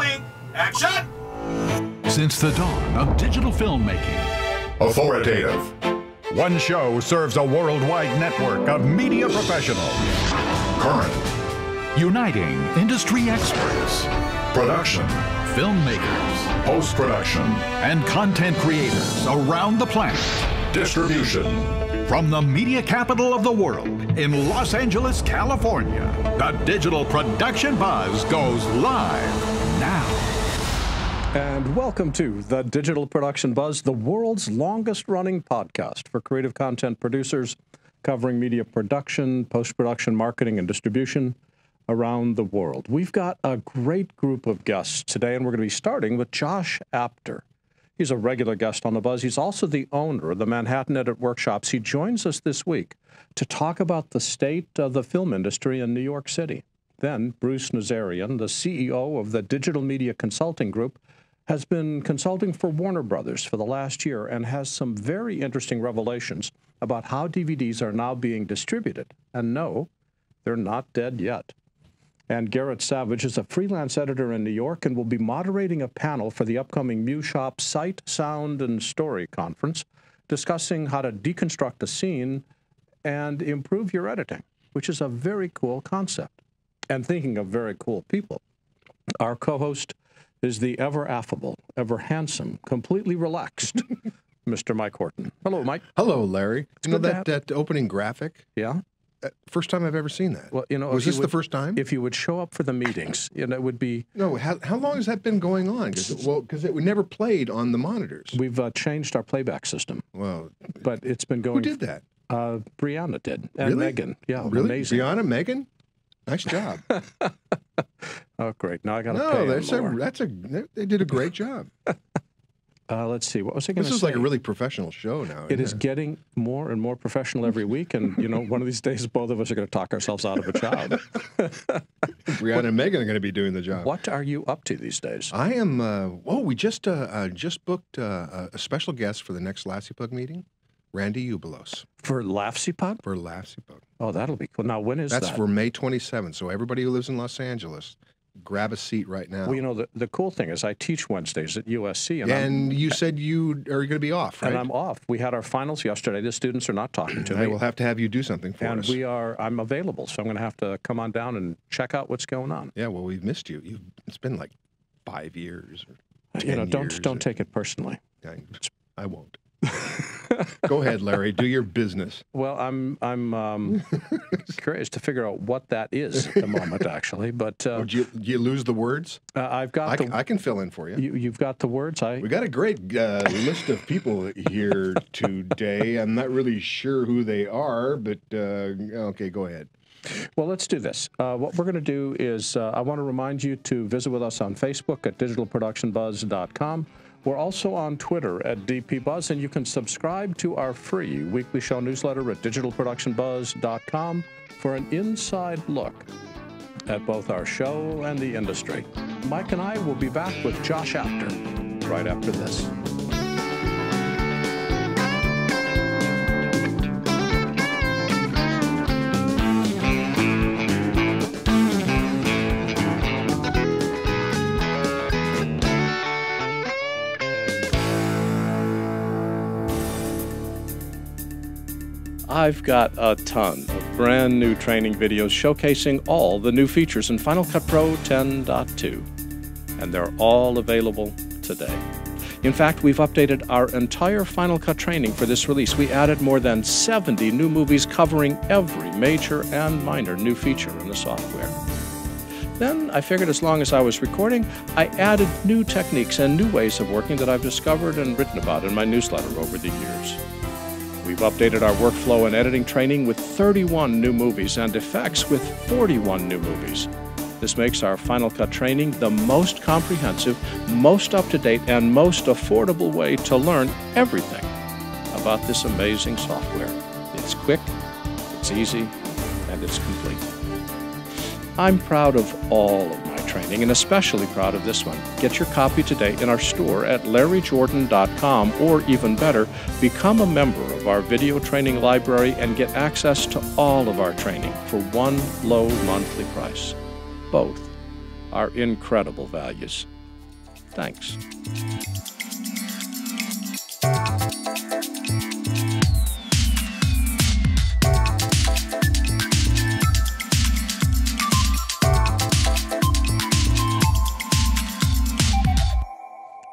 Rolling. Action! Since the dawn of digital filmmaking, Authoritative. one show serves a worldwide network of media professionals, Current. uniting industry experts, Production. filmmakers, Post-production. and content creators around the planet. Distribution. From the media capital of the world in Los Angeles, California, the Digital Production Buzz goes live now. And welcome to the Digital Production Buzz, the world's longest-running podcast for creative content producers covering media production, post-production, marketing, and distribution around the world. We've got a great group of guests today, and we're going to be starting with Josh Apter. He's a regular guest on the Buzz. He's also the owner of the Manhattan Edit Workshops. He joins us this week to talk about the state of the film industry in New York City. Then Bruce Nazarian, the CEO of the Digital Media Consulting Group, has been consulting for Warner Brothers for the last year and has some very interesting revelations about how DVDs are now being distributed. And no, they're not dead yet. And Garrett Savage is a freelance editor in New York and will be moderating a panel for the upcoming MEWshop Sight, Sound, and Story conference, discussing how to deconstruct a scene and improve your editing, which is a very cool concept. And thinking of very cool people, our co-host is the ever affable, ever handsome, completely relaxed Mr. Mike Horton. Hello, Mike. Hello, Larry. You know that opening graphic? Yeah. First time I've ever seen that. Well, you know, was this the first time? If you would show up for the meetings, you know, it would be. No. How long has that been going on? Because it never played on the monitors. We've changed our playback system. Well, but it's been going. Who did that? Brianna did, and really? Megan. Yeah, really? Amazing. Brianna, Megan, nice job. Oh, great! Now I got to pay. They did a great job. Let's see. What was I going to say? This is like a really professional show now. It is getting more and more professional every week, and you know, one of these days, both of us are going to talk ourselves out of a job. Brianna and Megan are going to be doing the job. What are you up to these days? I am. We just booked a special guest for the next LAFCPUG meeting, Randy Ubelos. For LAFCPUG? For LAFCPUG. Oh, that'll be cool. Now, when is that? That's for May 27th. So everybody who lives in Los Angeles, grab a seat right now. Well, you know, the cool thing is I teach Wednesdays at USC. And you said you are going to be off, right? And I'm off. We had our finals yesterday. The students are not talking to me. I will have to have you do something for us. And I'm available, so I'm going to have to come on down and check out what's going on. Yeah, well, we've missed you. It's been like 5 years or 10 You know, years. don't take it personally. I won't. Go ahead, Larry. Do your business. Well, I'm curious to figure out what that is at the moment, actually. But did you lose the words? I've got. I can fill in for you. You've got the words. We got a great list of people here today. I'm not really sure who they are, but okay, go ahead. Well, let's do this. What we're going to do is I want to remind you to visit with us on Facebook at digitalproductionbuzz.com. We're also on Twitter at DPBuzz, and you can subscribe to our free weekly show newsletter at digitalproductionbuzz.com for an inside look at both our show and the industry. Mike and I will be back with Josh Apter right after this. I've got a ton of brand new training videos showcasing all the new features in Final Cut Pro 10.2, and they're all available today. In fact, we've updated our entire Final Cut training for this release. We added more than 70 new movies covering every major and minor new feature in the software. Then I figured as long as I was recording, I added new techniques and new ways of working that I've discovered and written about in my newsletter over the years. We've updated our workflow and editing training with 31 new movies and effects with 41 new movies. This makes our Final Cut training the most comprehensive, most up-to-date, and most affordable way to learn everything about this amazing software. It's quick, it's easy, and it's complete. I'm proud of all of my training, and especially proud of this one. Get your copy today in our store at larryjordan.com, or even better, become a member of our video training library and get access to all of our training for one low monthly price. Both are incredible values. Thanks.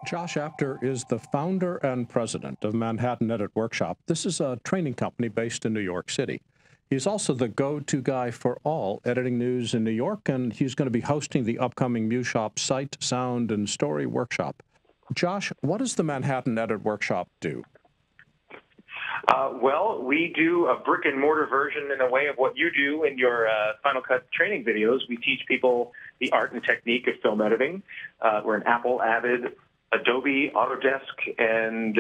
Josh Apter is the founder and president of Manhattan Edit Workshop. This is a training company based in New York City. He's also the go-to guy for all editing news in New York, and he's going to be hosting the upcoming MEWshop Sight, Sound, and Story Workshop. Josh, what does the Manhattan Edit Workshop do? Well, we do a brick-and-mortar version in a way of what you do in your Final Cut training videos. We teach people the art and technique of film editing. We're an Apple Avid, Adobe, Autodesk, and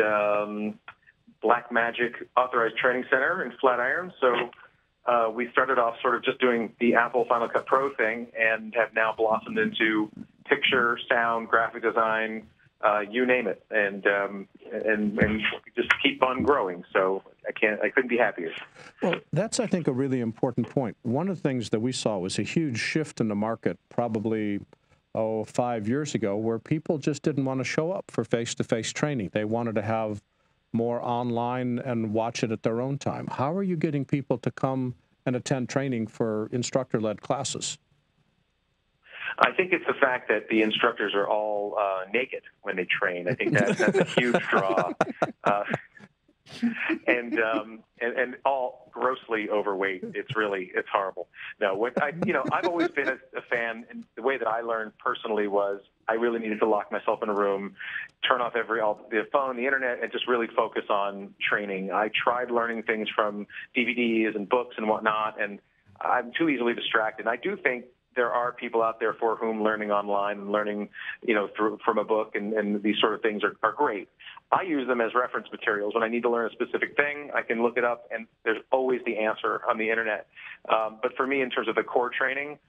Blackmagic Authorized Training Center in Flatiron. So we started off sort of just doing the Apple Final Cut Pro thing and have now blossomed into picture, sound, graphic design, you name it, and just keep on growing. So I couldn't be happier. Well, that's, I think, a really important point. One of the things that we saw was a huge shift in the market probably 5 years ago, where people just didn't want to show up for face-to-face training. They wanted to have more online and watch it at their own time. How are you getting people to come and attend training for instructor-led classes? I think it's the fact that the instructors are all naked when they train. I think that's a huge draw. And all grossly overweight. It's horrible. No, I've always been a fan, and the way that I learned personally was I really needed to lock myself in a room, turn off the phone, the internet, and just really focus on training. I tried learning things from DVDs and books and whatnot, and I'm too easily distracted. I do think there are people out there for whom learning online and learning, from a book and these sort of things are great. I use them as reference materials. When I need to learn a specific thing, I can look it up, and there's always the answer on the internet. But for me, in terms of the core training,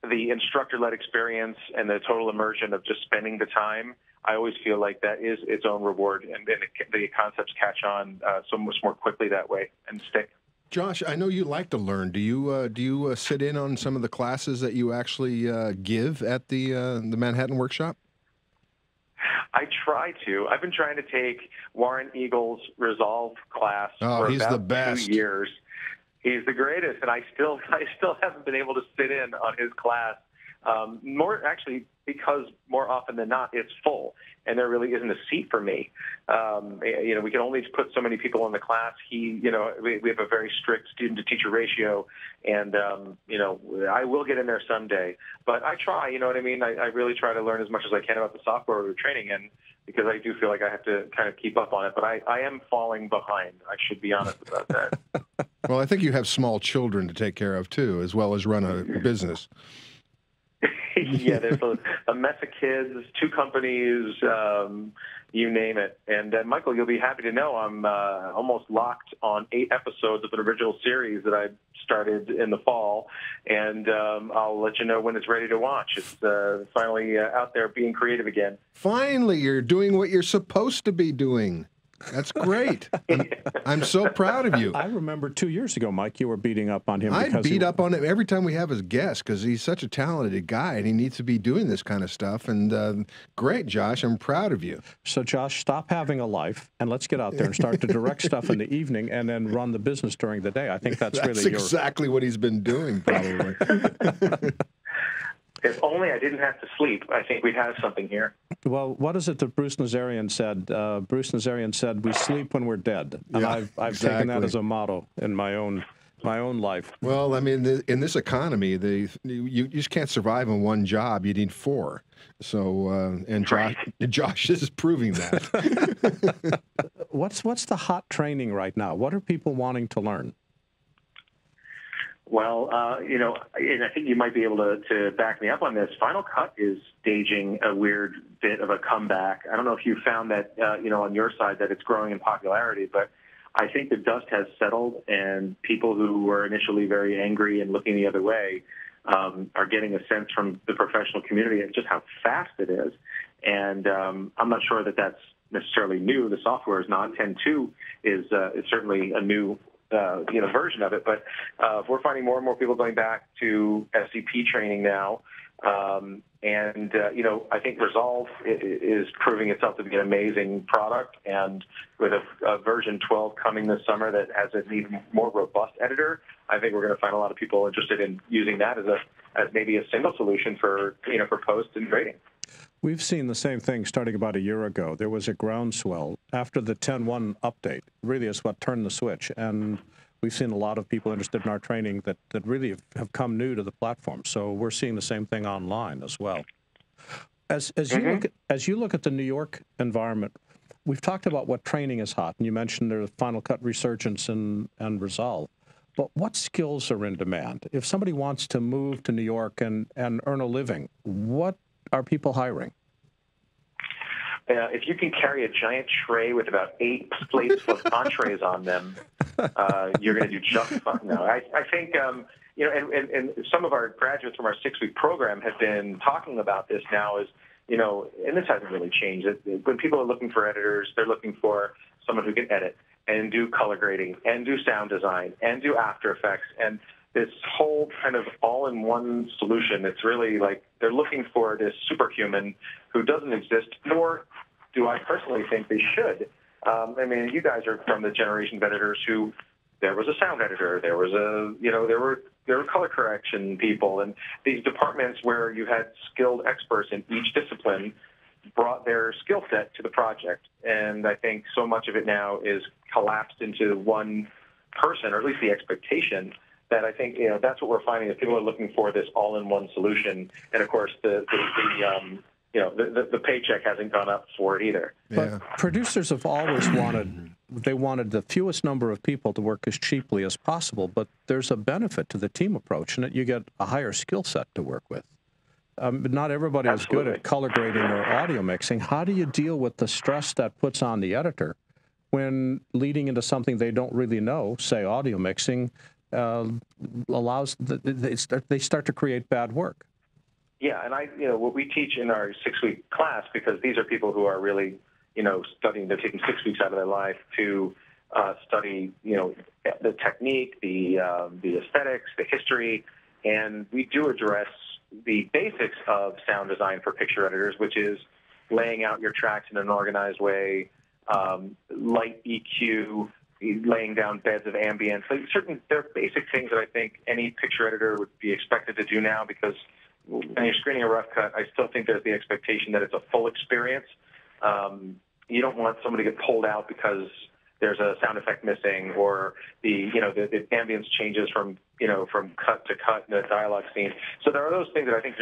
the instructor-led experience and the total immersion of just spending the time, I always feel like that is its own reward, and the concepts catch on so much more quickly that way and stick. Josh, I know you like to learn. Do you sit in on some of the classes that you actually give at the Manhattan Workshop? I try to. I've been trying to take Warren Eagle's Resolve class for about 2 years. He's the greatest, and I still haven't been able to sit in on his class. More actually because more often than not it's full, and there really isn't a seat for me. We can only put so many people in the class. We have a very strict student-to-teacher ratio, and I will get in there someday. But I try. You know what I mean? I really try to learn as much as I can about the software we're training in, because I do feel like I have to kind of keep up on it. But I am falling behind. I should be honest about that. Well, I think you have small children to take care of too, as well as run a business. Yeah, there's a mess of kids, 2 companies, you name it. And Michael, you'll be happy to know I'm almost locked on 8 episodes of an original series that I started in the fall, and I'll let you know when it's ready to watch. It's finally out there being creative again. Finally, you're doing what you're supposed to be doing. That's great. I'm so proud of you. I remember 2 years ago, Mike, you were beating up on him. I beat up on him every time we have his guest because he's such a talented guy and he needs to be doing this kind of stuff. And great, Josh. I'm proud of you. So, Josh, stop having a life and let's get out there and start to direct stuff in the evening and then run the business during the day. I think that's really exactly what he's been doing, probably. If only I didn't have to sleep, I think we'd have something here. Well, what is it that Bruce Nazarian said? Bruce Nazarian said, "We sleep when we're dead." And yeah, I've taken that as a motto in my own life. Well, I mean, in this economy, you just can't survive on one job. You need 4. So, and Josh is proving that. What's the hot training right now? What are people wanting to learn? Well, and I think you might be able to back me up on this. Final Cut is staging a weird bit of a comeback. I don't know if you found that, on your side that it's growing in popularity, but I think the dust has settled, and people who were initially very angry and looking the other way are getting a sense from the professional community of just how fast it is. And I'm not sure that that's necessarily new. The software is not. 10.2 is certainly a new version of it, but we're finding more and more people going back to SCP training now, I think Resolve is proving itself to be an amazing product, and with a version 12 coming this summer that has an even more robust editor, I think we're going to find a lot of people interested in using that as maybe a single solution for post and grading. We've seen the same thing starting about a year ago. There was a groundswell after the 10.1 update. Really is what turned the switch, and we've seen a lot of people interested in our training that really have come new to the platform. So we're seeing the same thing online as well. As you look at the New York environment, we've talked about what training is hot, and you mentioned the Final Cut Resurgence and Resolve. But what skills are in demand? If somebody wants to move to New York and earn a living, what are people hiring? If you can carry a giant tray with about 8 plates of entrees on them, you're going to do just fine. No, I think, and some of our graduates from our 6-week program have been talking about this now and this hasn't really changed. When people are looking for editors, they're looking for someone who can edit and do color grading and do sound design and do After Effects and this whole kind of all-in-one solution. It's really like they're looking for this superhuman who doesn't exist, nor do I personally think they should. You guys are from the generation of editors who there was a sound editor, there was there were color correction people, and these departments where you had skilled experts in each discipline brought their skill set to the project. And I think so much of it now is collapsed into one person, or at least the expectation, that I think that's what we're finding, is people are looking for this all-in-one solution. And of course, the paycheck hasn't gone up for it either. But producers have always wanted the fewest number of people to work as cheaply as possible, but there's a benefit to the team approach in that you get a higher skill set to work with. But not everybody is good at color grading or audio mixing. How do you deal with the stress that puts on the editor when leading into something they don't really know, say audio mixing, they start to create bad work? Yeah, and what we teach in our 6-week class, because these are people who are really, studying, they're taking 6 weeks out of their life to study, the technique, the aesthetics, the history, and we do address the basics of sound design for picture editors, which is laying out your tracks in an organized way, light EQ, laying down beds of ambience. There are basic things that I think any picture editor would be expected to do now, because when you're screening a rough cut, I still think there's the expectation that it's a full experience. You don't want somebody to get pulled out because there's a sound effect missing, or the ambience changes from cut to cut in a dialogue scene. So there are those things that I think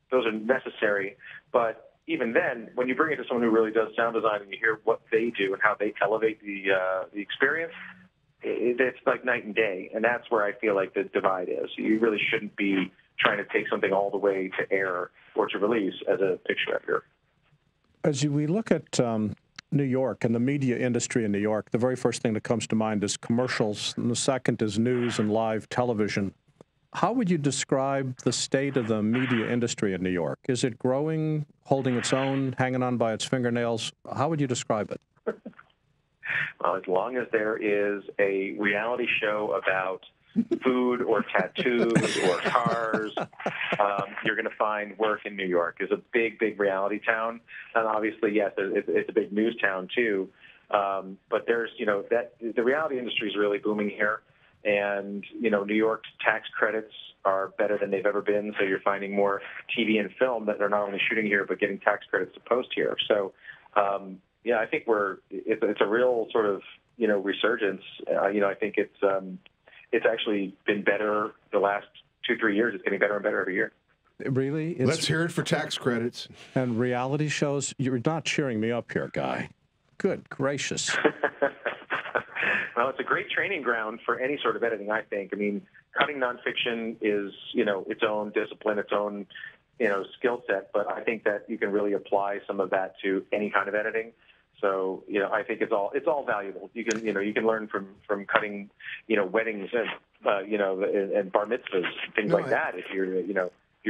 those are necessary. But even then, when you bring it to someone who really does sound design and you hear what they do and how they elevate the experience, it's like night and day. And that's where I feel like the divide is. You really shouldn't be trying to take something all the way to air or to release as a picture editor. As we look at New York and the media industry in New York, the very first thing that comes to mind is commercials, and the second is news and live television. How would you describe the state of the media industry in New York? Is it growing, holding its own, hanging on by its fingernails? How would you describe it? Well, as long as there is a reality show about food or tattoos or cars, you're going to find work in New York. It's a big, big reality town. And obviously, yes, it's a big news town too. But there's, the reality industry is really booming here. And, New York's tax credits are better than they've ever been. So you're finding more TV and film that they're not only shooting here, but getting tax credits to post here. So, I think it's a real sort of, resurgence. I think it's actually been better the last 2-3 years. It's getting better and better every year. Really? Let's hear it for tax credits. And reality shows, you're not cheering me up here, Guy. Good gracious. Well, it's a great training ground for any sort of editing, I think. I mean, cutting nonfiction is, its own discipline, its own, skill set. But I think that you can really apply some of that to any kind of editing. So, I think it's all valuable. You can learn from cutting, weddings and, and bar mitzvahs, things like that, if you're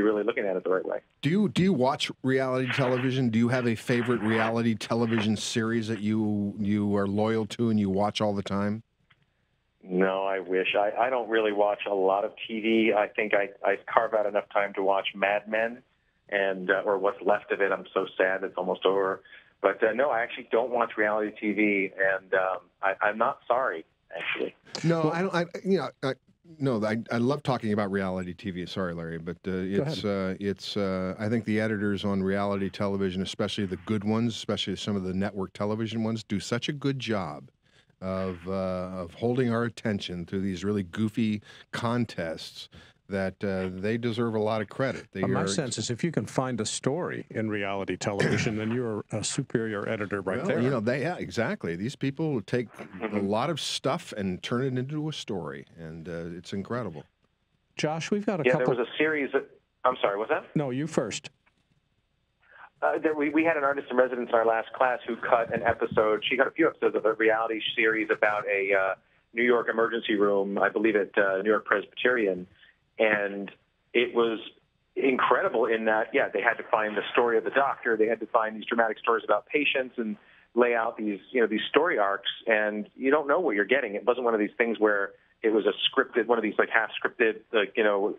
really looking at it the right way. Do you watch reality television? Do you have a favorite reality television series that you are loyal to and you watch all the time? No, I wish. I don't really watch a lot of TV. I think I carve out enough time to watch Mad Men and or what's left of it. I'm so sad it's almost over. But no, I actually don't watch reality TV, and I'm not sorry, actually. No, I don't. No, I love talking about reality TV. Sorry, Larry, but it's I think the editors on reality television, especially the good ones, especially some of the network television ones, do such a good job of holding our attention through these really goofy contests that they deserve a lot of credit. My sense is if you can find a story in reality television, then you're a superior editor there. You know, yeah, exactly. These people take a lot of stuff and turn it into a story, and it's incredible. Josh, we've got a couple. Yeah, there was a series. I'm sorry, what's that? No, you first. We had an artist in residence in our last class who cut an episode. She cut a few episodes of a reality series about a New York emergency room, I believe at New York Presbyterian. And it was incredible in that, yeah, they had to find the story of the doctor. They had to find these dramatic stories about patients and lay out these, these story arcs. And you don't know what you're getting. It wasn't one of these things where it was a scripted, one of these like half scripted,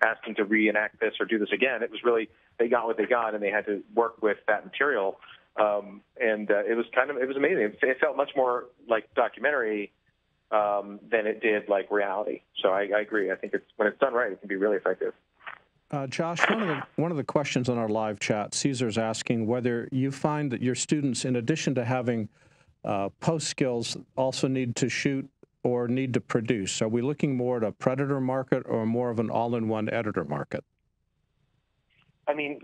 asking to reenact this or do this again. It was really, they got what they got and they had to work with that material. It was amazing. It felt much more like documentary than it did like reality. So I agree. I think when it's done right, it can be really effective. Josh, one of the questions on our live chat, Caesar's asking whether you find that your students, in addition to having post skills, also need to shoot or need to produce. Are we looking more at a predator market or more of an all-in-one editor market? I mean,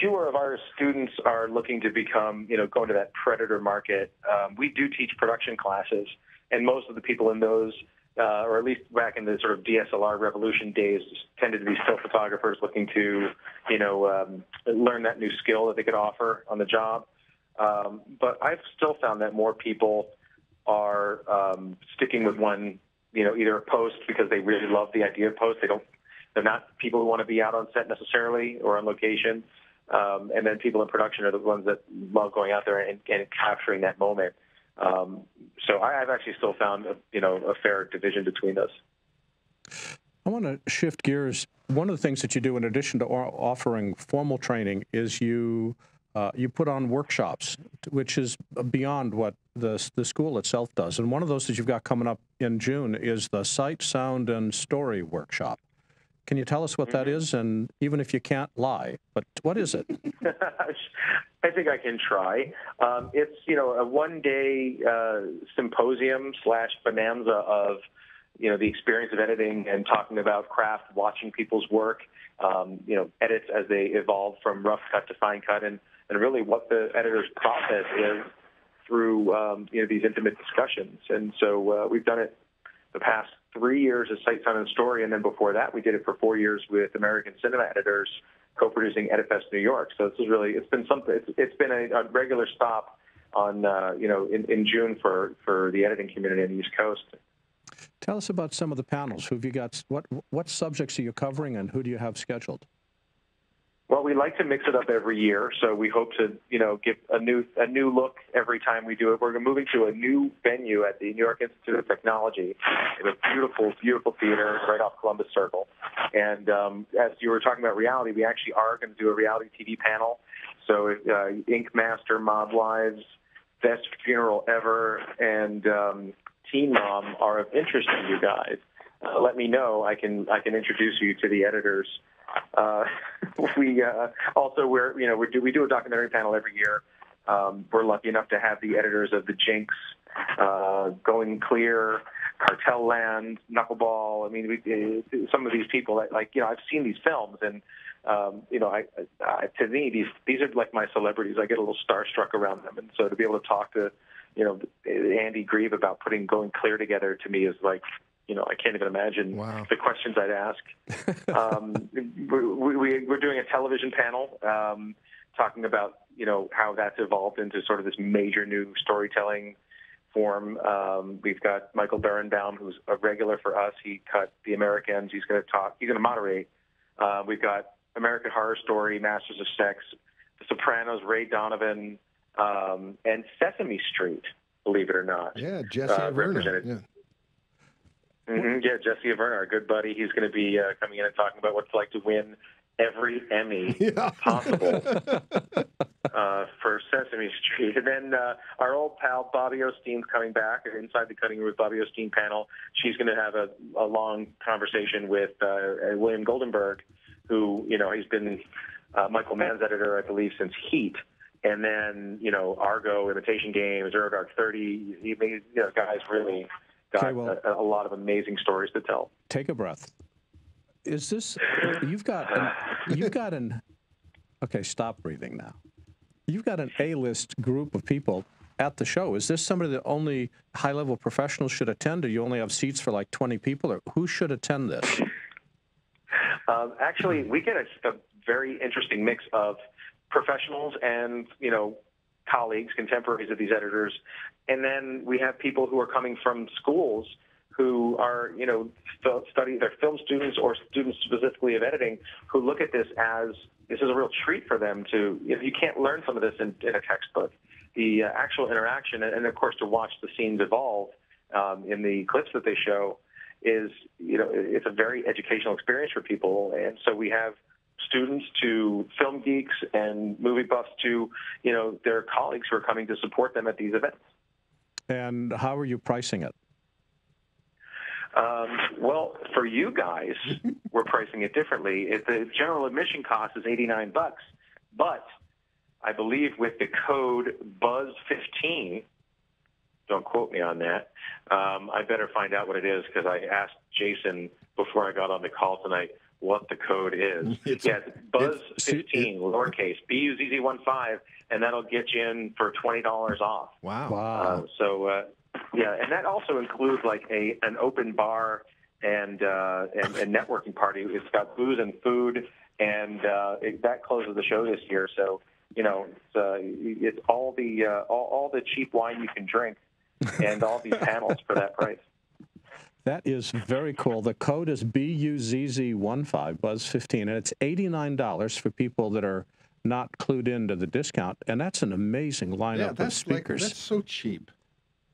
fewer of our students are looking to become, go into that predator market. We do teach production classes. And most of the people in those, or at least back in the sort of DSLR revolution days, tended to be still photographers looking to, learn that new skill that they could offer on the job. But I've still found that more people are sticking with one, either a post because they really love the idea of post. They're not people who want to be out on set necessarily or on location. And then people in production are the ones that love going out there and capturing that moment. So I've actually still found a fair division between those. I want to shift gears. One of the things that you do in addition to offering formal training is you put on workshops, which is beyond what the school itself does. And one of those that you've got coming up in June is the Sight, Sound, and Story workshop. Can you tell us what that is? And even if you can't lie, but what is it? I think I can try. It's, a one-day symposium / bonanza of, the experience of editing and talking about craft, watching people's work, edits as they evolve from rough cut to fine cut, and really what the editor's process is through, these intimate discussions. And so we've done it the past 3 years as Sight, Sound, and Story, and then before that we did it for 4 years with American Cinema Editors, co-producing EditFest New York. So this is really, it's been something. It's been a regular stop on in June for the editing community on the East Coast. Tell us about some of the panels. Who have you got? What subjects are you covering, and who do you have scheduled? Well, we like to mix it up every year, so we hope to, give a new look every time we do it. We're moving to a new venue at the New York Institute of Technology. It's a beautiful, beautiful theater right off Columbus Circle. And as you were talking about reality, we actually are going to do a reality TV panel. So Ink Master, Mob Wives, Best Funeral Ever, and Teen Mom are of interest to you guys. Let me know. I can introduce you to the editors. We do a documentary panel every year. We're lucky enough to have the editors of The Jinx, Going Clear, Cartel Land, Knuckleball. I mean, some of these people that, I've seen these films, and to me, these are like my celebrities. I get a little starstruck around them, and so to be able to talk to, Andy Grieve about putting Going Clear together, to me is like, I can't even imagine the questions I'd ask. We're doing a television panel talking about, how that's evolved into sort of this major new storytelling form. We've got Michael Berenbaum, who's a regular for us. He cut The Americans. He's going to moderate. We've got American Horror Story, Masters of Sex, The Sopranos, Ray Donovan, and Sesame Street, believe it or not. Yeah, Jesse Averna. Yeah. Yeah, Jesse Averna, our good buddy. He's going to be coming in and talking about what it's like to win every Emmy possible for Sesame Street. And then our old pal Bobby Osteen's coming back, Inside the Cutting Room with Bobby Osteen panel. She's going to have a long conversation with William Goldenberg, who, he's been Michael Mann's editor, I believe, since Heat. And then, Argo, Imitation Game, Zero Dark 30. Guys really got a lot of amazing stories to tell. Take a breath. Is this, you've got an, okay, stop breathing now. You've got an A-list group of people at the show. Is this somebody that only high-level professionals should attend, or you only have seats for like 20 people, or who should attend this? Actually, we get a very interesting mix of professionals and, colleagues, contemporaries of these editors. And then we have people who are coming from schools who are, studying, they're film students or students specifically of editing, who look at this as this is a real treat for them to, you can't learn some of this in a textbook. The actual interaction, and of course to watch the scenes evolve in the clips that they show is, it's a very educational experience for people. And so we have students to film geeks and movie buffs to, their colleagues who are coming to support them at these events. And how are you pricing it? Well, for you guys, we're pricing it differently. The general admission cost is $89, but I believe with the code BuZZ15, don't quote me on that, I better find out what it is, because I asked Jason before I got on the call tonight what the code is. It's BuZZ15, lowercase, BuZZ15, and that'll get you in for $20 off. Wow. Yeah, and that also includes like an open bar and networking party. It's got booze and food, and that closes the show this year. So it's all the cheap wine you can drink, and all these panels for that price. That is very cool. The code is BuZZ15, BuZZ15, and it's $89 for people that are not clued into the discount, and that's an amazing lineup of speakers. That's so cheap.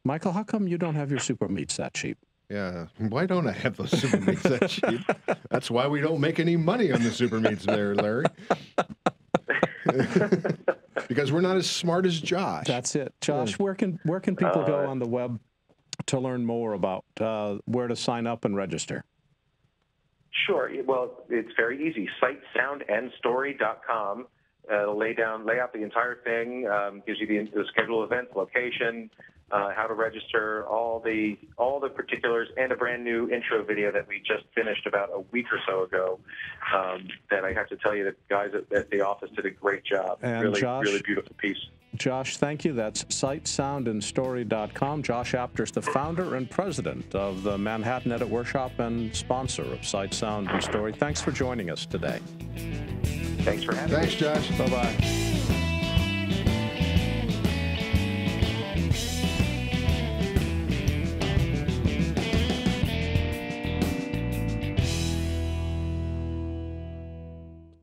Michael, how come you don't have your super meats that cheap? Yeah, why don't I have those super meats that cheap? That's why we don't make any money on the super meats there, Larry. Because we're not as smart as Josh. That's it. Josh, where can people go on the web to learn more about where to sign up and register? Sure. Well, it's very easy. SightSoundAndStory.com. Lay out the entire thing. Gives you the schedule, events, location, how to register, all the particulars, and a brand new intro video that we just finished about a week or so ago. That I have to tell you, the guys at the office did a great job. And really, Josh, really beautiful piece. Josh, thank you. That's SightSoundAndStory.com. Josh Apter is the founder and president of the Manhattan Edit Workshop and sponsor of Sight, Sound, and Story. Thanks for joining us today. Thanks for having me. Thanks, Josh. Bye-bye.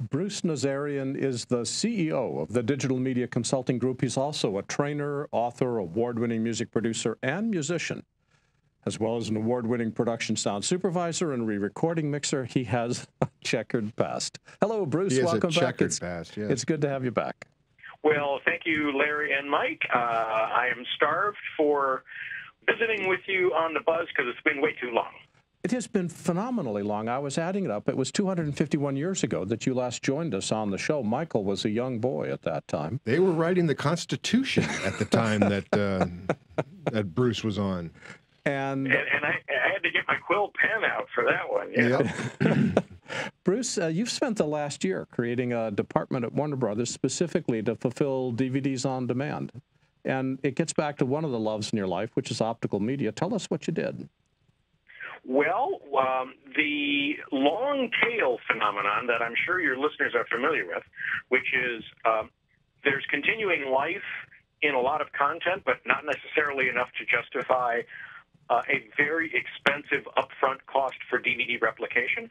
Bruce Nazarian is the CEO of the Digital Media Consulting Group. He's also a trainer, author, award-winning music producer, and musician. As well as an award-winning production sound supervisor and re-recording mixer, he has a checkered past. Hello, Bruce. Welcome back. Checkered past, yes. It's good to have you back. Well, thank you, Larry and Mike. I am starved for visiting with you on the Buzz because it's been way too long. It has been phenomenally long. I was adding it up. It was 251 years ago that you last joined us on the show. Michael was a young boy at that time. They were writing the Constitution at the time that Bruce was on. And I had to get my quill pen out for that one. Yeah. Yep. Bruce, you've spent the last year creating a department at Warner Brothers specifically to fulfill DVDs on demand. And it gets back to one of the loves in your life, which is optical media. Tell us what you did. Well, the long tail phenomenon that I'm sure your listeners are familiar with, which is there's continuing life in a lot of content, but not necessarily enough to justify a very expensive upfront cost for DVD replication.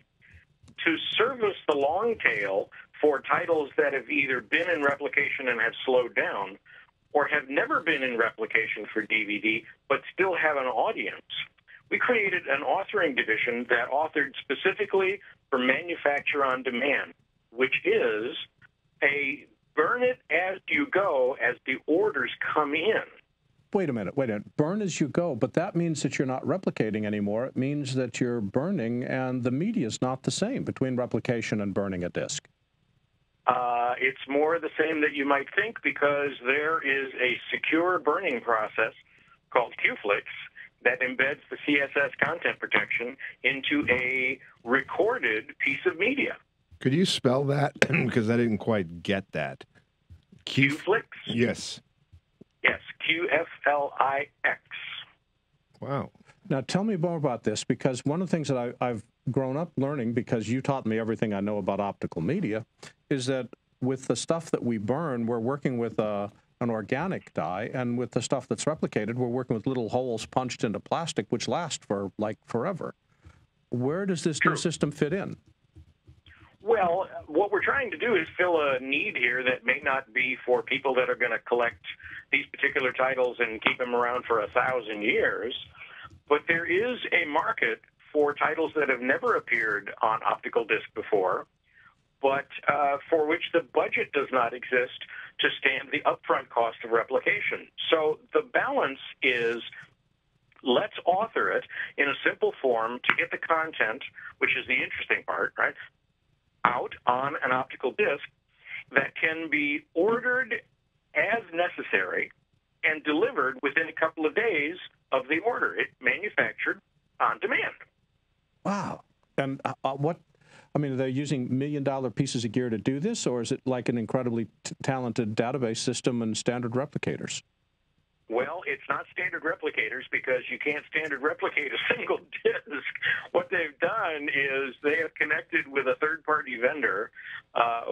To service the long tail for titles that have either been in replication and have slowed down, or have never been in replication for DVD, but still have an audience, we created an authoring division that authored specifically for manufacture on demand, which is a burn it as you go as the orders come in. Wait a minute. Burn as you go, but that means that you're not replicating anymore. It means that you're burning, and the media is not the same between replication and burning a disk. It's more the same that you might think, because there is a secure burning process called QFlix that embeds the CSS content protection into a recorded piece of media. Could you spell that? Because I didn't quite get that. QFlix? Yes. Yes, QFLIX. Wow. Now, tell me more about this, because one of the things that I've grown up learning, because you taught me everything I know about optical media, is that with the stuff that we burn, we're working with an organic dye, and with the stuff that's replicated, we're working with little holes punched into plastic, which last for, like, forever. Where does this new system fit in? Well, what we're trying to do is fill a need here that may not be for people that are going to collect these particular titles and keep them around for 1,000 years, but there is a market for titles that have never appeared on optical disc before, but for which the budget does not exist to stand the upfront cost of replication. So the balance is, let's author it in a simple form to get the content, which is the interesting part, right, out on an optical disc that can be ordered as necessary and delivered within a couple of days of the order. It manufactured on demand. Wow. And I mean, are they using $1 million pieces of gear to do this, or is it like an incredibly talented database system and standard replicators? Well, it's not standard replicators, because you can't standard replicate a single disk. What they've done is they have connected with a third-party vendor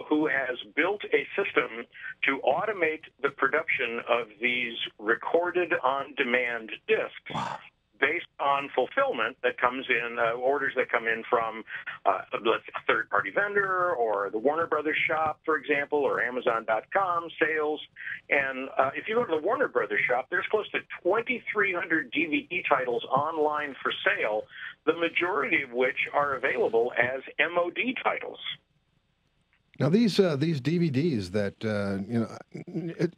who has built a system to automate the production of these recorded on-demand disks. Wow. Based on fulfillment that comes in, orders that come in from a third-party vendor or the Warner Brothers shop, for example, or Amazon.com sales. And if you go to the Warner Brothers shop, there's close to 2,300 DVD titles online for sale, the majority of which are available as MOD titles. Now, these DVDs that,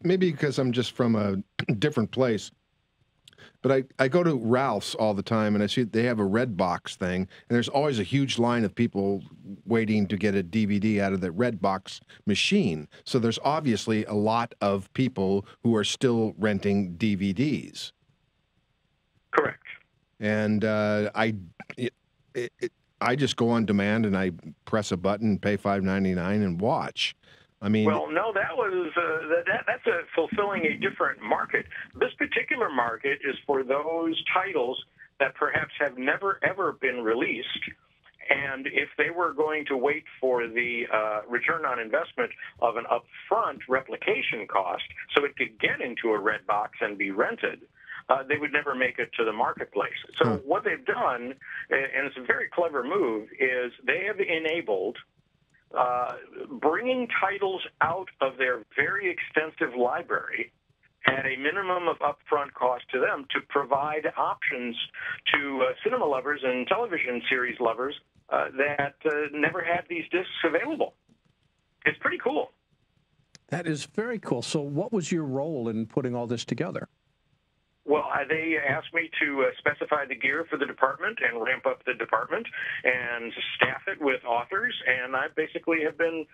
maybe because I'm just from a different place, but I go to Ralph's all the time, and I see they have a red box thing, and there's always a huge line of people waiting to get a DVD out of the red box machine. So there's obviously a lot of people who are still renting DVDs. Correct. And I just go on demand, and I press a button, pay $5.99, and watch. I mean, well, no, that was that's fulfilling a different market. This particular market is for those titles that perhaps have never ever been released, and if they were going to wait for the return on investment of an upfront replication cost, so it could get into a red box and be rented, they would never make it to the marketplace. So what they've done, and it's a very clever move, is they have enabled bringing titles out of their very extensive library at a minimum of upfront cost to them to provide options to cinema lovers and television series lovers that never had these discs available. It's pretty cool. That is very cool. So what was your role in putting all this together? Well, they asked me to specify the gear for the department and ramp up the department and staff it with authors, and I basically have been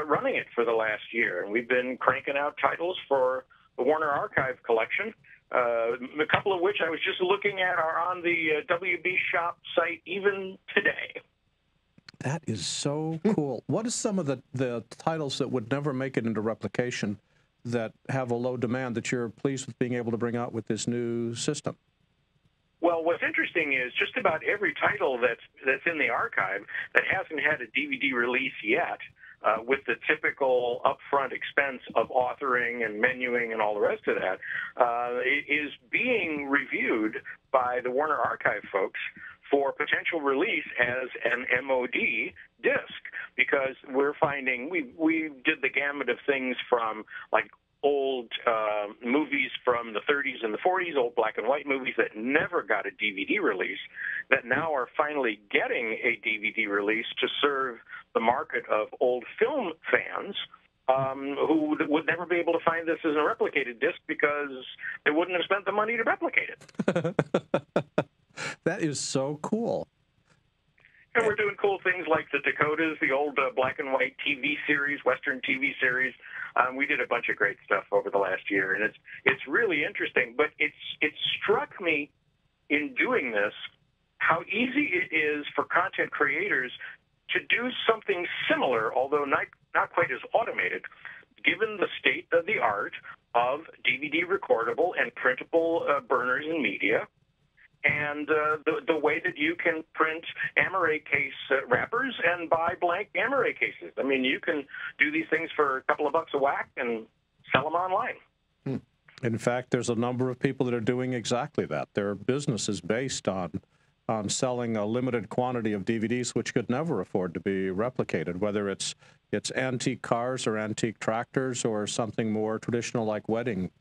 running it for the last year. And we've been cranking out titles for the Warner Archive collection, a couple of which I was just looking at are on the WB Shop site even today. That is so cool. What are some of the titles that would never make it into replication that have a low demand that you're pleased with being able to bring out with this new system? Well, what's interesting is just about every title that's in the archive that hasn't had a DVD release yet, with the typical upfront expense of authoring and menuing and all the rest of that, is being reviewed by the Warner Archive folks for potential release as an MOD disc, because we're finding we did the gamut of things from like old movies from the 30s and the 40s, old black and white movies that never got a DVD release, that now are finally getting a DVD release to serve the market of old film fans who would never be able to find this as a replicated disc because they wouldn't have spent the money to replicate it. That is so cool. And we're doing cool things like the Dakotas, the old black and white TV series, Western TV series. We did a bunch of great stuff over the last year, and it's really interesting. But it struck me in doing this how easy it is for content creators to do something similar, although not quite as automated, given the state of the art of DVD recordable and printable burners and media. And the way that you can print Amaray case wrappers and buy blank Amaray cases. I mean, you can do these things for a couple of bucks a whack and sell them online. In fact, there's a number of people that are doing exactly that. Their business is based on selling a limited quantity of DVDs which could never afford to be replicated, whether it's antique cars or antique tractors or something more traditional like wedding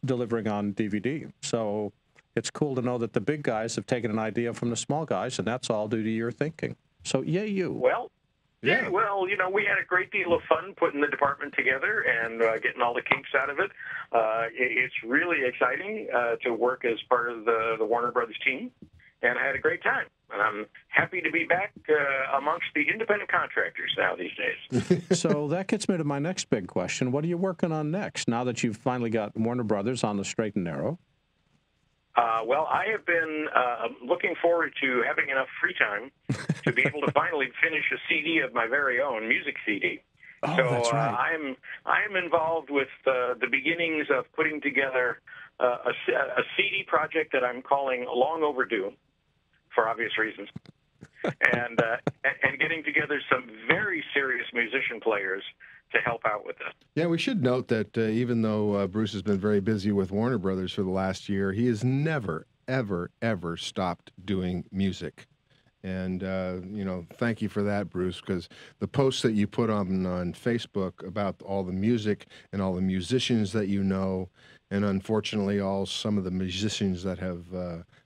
delivering on DVD. So it's cool to know that the big guys have taken an idea from the small guys, and that's all due to your thinking. So, yay you. Well, yeah. Well, you know, we had a great deal of fun putting the department together and getting all the kinks out of it. It's really exciting to work as part of the Warner Brothers team, and I had a great time. And I'm happy to be back amongst the independent contractors now these days. So that gets me to my next big question. What are you working on next, now that you've finally got Warner Brothers on the straight and narrow? Well, I have been looking forward to having enough free time to be able to finally finish a CD of my very own, music CD. Oh, so that's right. I'm involved with the beginnings of putting together a CD project that I'm calling Long Overdue, for obvious reasons, and getting together some very serious musician players to help out with this. Yeah, we should note that even though Bruce has been very busy with Warner Brothers for the last year, he has never, ever, ever stopped doing music. And, you know, thank you for that, Bruce, because the posts that you put on Facebook about all the music and all the musicians that you know, and unfortunately some of the musicians that have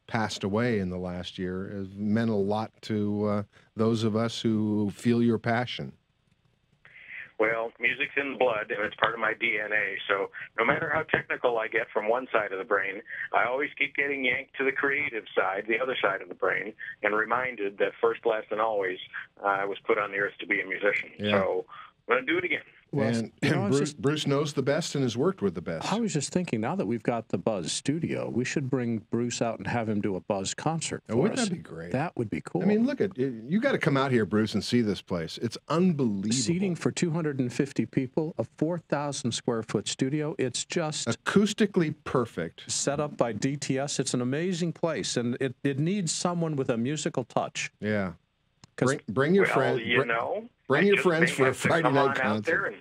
passed away in the last year, has meant a lot to those of us who feel your passion. Well, music's in the blood, and it's part of my DNA, so no matter how technical I get from one side of the brain, I always keep getting yanked to the creative side, the other side of the brain, and reminded that first, last, and always, I was put on the earth to be a musician. Yeah. So I'm going to do it again. Well, and Bruce knows the best and has worked with the best. I was just thinking, now that we've got the BuZZ studio, we should bring Bruce out and have him do a BuZZ concert for us. Wouldn't that be great? That would be cool. I mean, look, you got to come out here, Bruce, and see this place. It's unbelievable. Seating for 250 people, a 4,000 square foot studio. It's just acoustically perfect. Set up by DTS. It's an amazing place, and it needs someone with a musical touch. Yeah. Bring your friends. You know, bring your friends for a Friday night concert. Out there and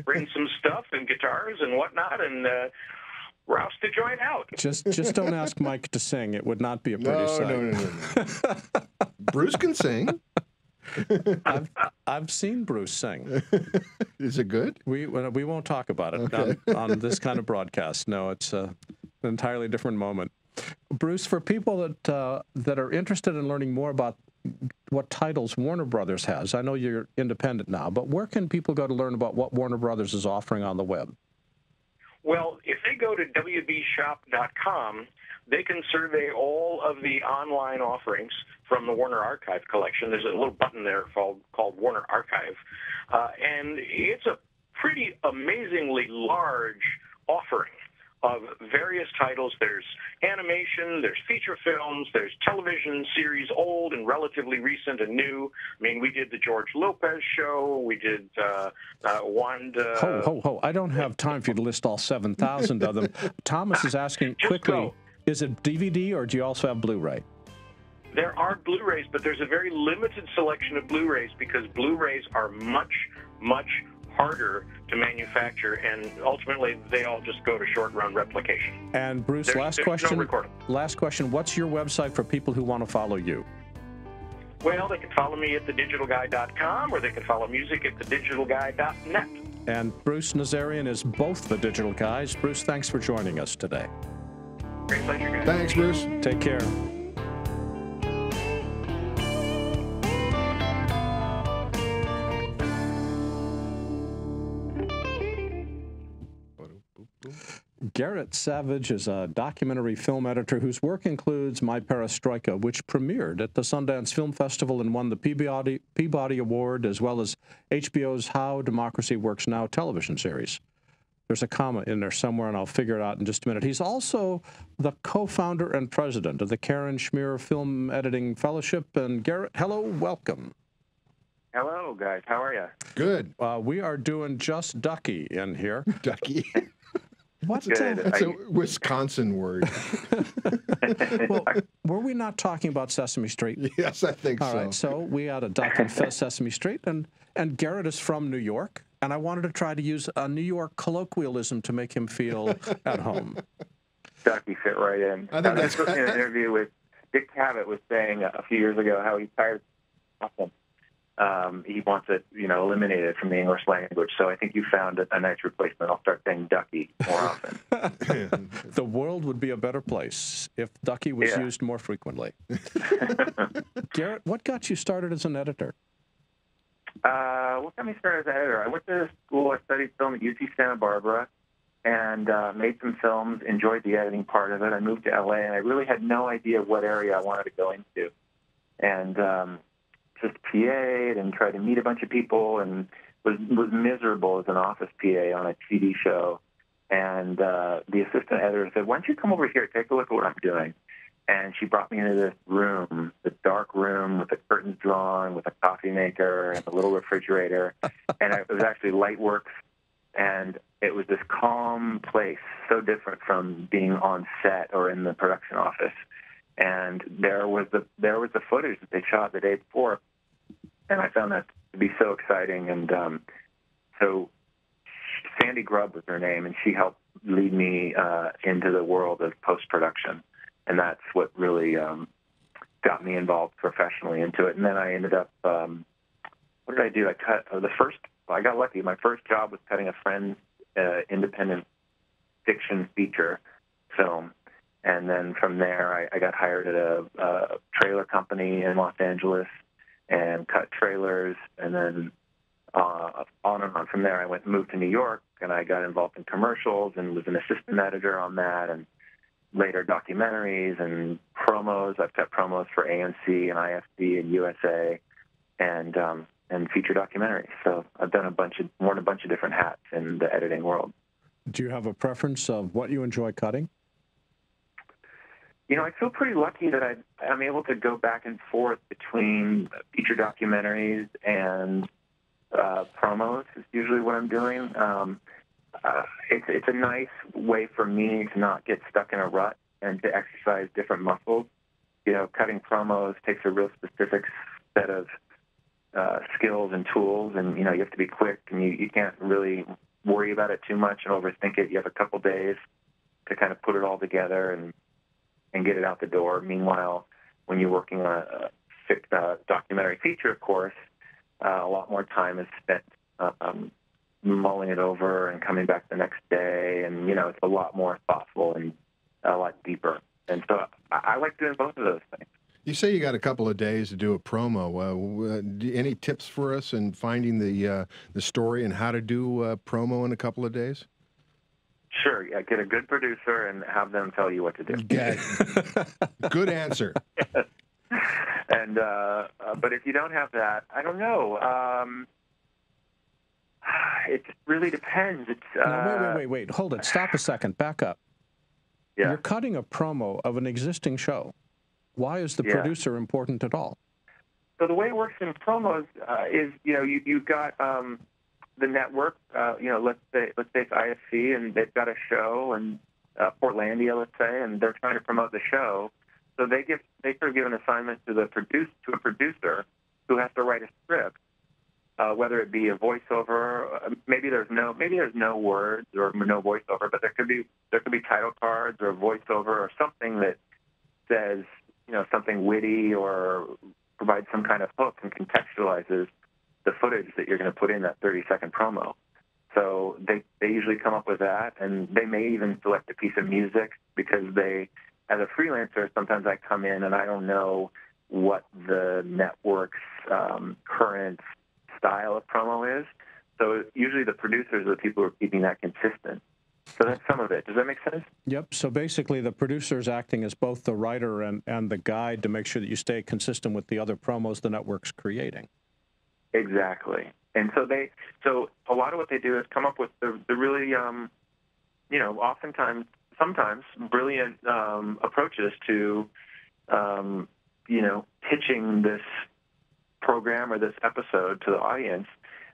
bring some stuff and guitars and whatnot, and rouse the joint out. Just don't ask Mike to sing. It would not be a pretty sight. No. Bruce can sing. I've seen Bruce sing. Is it good? We won't talk about it on this kind of broadcast. No, it's an entirely different moment. Bruce, for people that are interested in learning more about what titles Warner Brothers has, I know you're independent now, but where can people go to learn about what Warner Brothers is offering on the web? Well, if they go to WBShop.com, they can survey all of the online offerings from the Warner Archive collection. There's a little button there called Warner Archive, and it's a pretty amazingly large offering of various titles. There's animation, there's feature films, there's television series, old and relatively recent and new. I mean, we did the George Lopez show. We did Wanda. Ho. I don't have time for you to list all 7,000 of them. Thomas is asking quickly, is it DVD or do you also have Blu-ray? There are Blu-rays, but there's a very limited selection of Blu-rays because Blu-rays are much, much harder to manufacture, and ultimately they all just go to short-run replication. And Bruce, last question. No recording. Last question. What's your website for people who want to follow you? Well, they can follow me at thedigitalguy.com, or they can follow music at thedigitalguy.net. And Bruce Nazarian is both the digital guys. Bruce, thanks for joining us today. Great pleasure, guys. Thanks, Bruce. Take care. Garrett Savage is a documentary film editor whose work includes My Perestroika, which premiered at the Sundance Film Festival and won the Peabody Award, as well as HBO's How Democracy Works Now television series. There's a comma in there somewhere, and I'll figure it out in just a minute. He's also the co-founder and president of the Karen Schmeer Film Editing Fellowship. And Garrett, hello, welcome. Hello, guys. How are you? Good. We are doing just ducky in here. Ducky. What's Good. That's a Wisconsin word. Well, were we not talking about Sesame Street? Yes, I think so. All right, so we had a duck in Sesame Street, and Garrett is from New York, and I wanted to try to use a New York colloquialism to make him feel at home. Ducky fit right in. I think was listening to an interview with Dick Cavett was saying a few years ago how he's tired of them. He wants it, eliminated from the English language. So I think you found a nice replacement. I'll start saying ducky more often. The world would be a better place if ducky was used more frequently. Garrett, what got you started as an editor? What got me started as an editor? I went to school. I studied film at UC Santa Barbara and made some films, enjoyed the editing part of it. I moved to LA, and I really had no idea what area I wanted to go into. And just PA'd and tried to meet a bunch of people and was miserable as an office PA on a TV show. And the assistant editor said, why don't you come over here, take a look at what I'm doing? And she brought me into this room, this dark room with the curtains drawn, with a coffee maker and a little refrigerator. And it was actually Lightworks. And it was this calm place, so different from being on set or in the production office. And there was the footage that they shot the day before, and I found that to be so exciting. And so Sandy Grubb was her name, and she helped lead me into the world of post-production, and that's what really got me involved professionally into it. And then I ended up, what did I do? I cut I got lucky. My first job was cutting a friend's independent fiction feature film. And then from there, I got hired at a trailer company in Los Angeles and cut trailers. And then on and on from there, I moved to New York, and I got involved in commercials and was an assistant editor on that, and later documentaries and promos. I've cut promos for AMC and IFC and USA and feature documentaries. So I've done worn a bunch of different hats in the editing world. Do you have a preference of what you enjoy cutting? I feel pretty lucky that I'm able to go back and forth between feature documentaries and promos is usually what I'm doing. It's a nice way for me to not get stuck in a rut and to exercise different muscles. Cutting promos takes a real specific set of skills and tools, and, you have to be quick, and you can't really worry about it too much and overthink it. You have a couple days to kind of put it all together and get it out the door. Meanwhile, when you're working on a documentary feature, of course, a lot more time is spent mulling it over and coming back the next day, and it's a lot more thoughtful and a lot deeper. And so I like doing both of those things. You say you got a couple of days to do a promo. Any tips for us in finding the story and how to do a promo in a couple of days? Sure. Yeah, get a good producer and have them tell you what to do. Good answer. And but if you don't have that, I don't know. It really depends. It's no, wait. Hold it. Stop a second. Back up. Yeah. You're cutting a promo of an existing show. Why is the producer important at all? So the way it works in promos is, you've got the network. Let's say it's IFC, and they've got a show, and Portlandia, let's say, and they're trying to promote the show. So they sort of give an assignment to a producer who has to write a script, whether it be a voiceover. Maybe there's no words or no voiceover, but there could be title cards or a voiceover or something that says something witty or provides some kind of hook and contextualizes the footage that you're going to put in that 30-second promo. So they usually come up with that, and they may even select a piece of music because as a freelancer, sometimes I come in and I don't know what the network's current style of promo is. So usually the producers are the people who are keeping that consistent. So that's some of it. Does that make sense? Yep. So basically the producer is acting as both the writer and the guide to make sure that you stay consistent with the other promos the network's creating. Exactly. And so a lot of what they do is come up with the really, sometimes brilliant approaches to, pitching this program or this episode to the audience.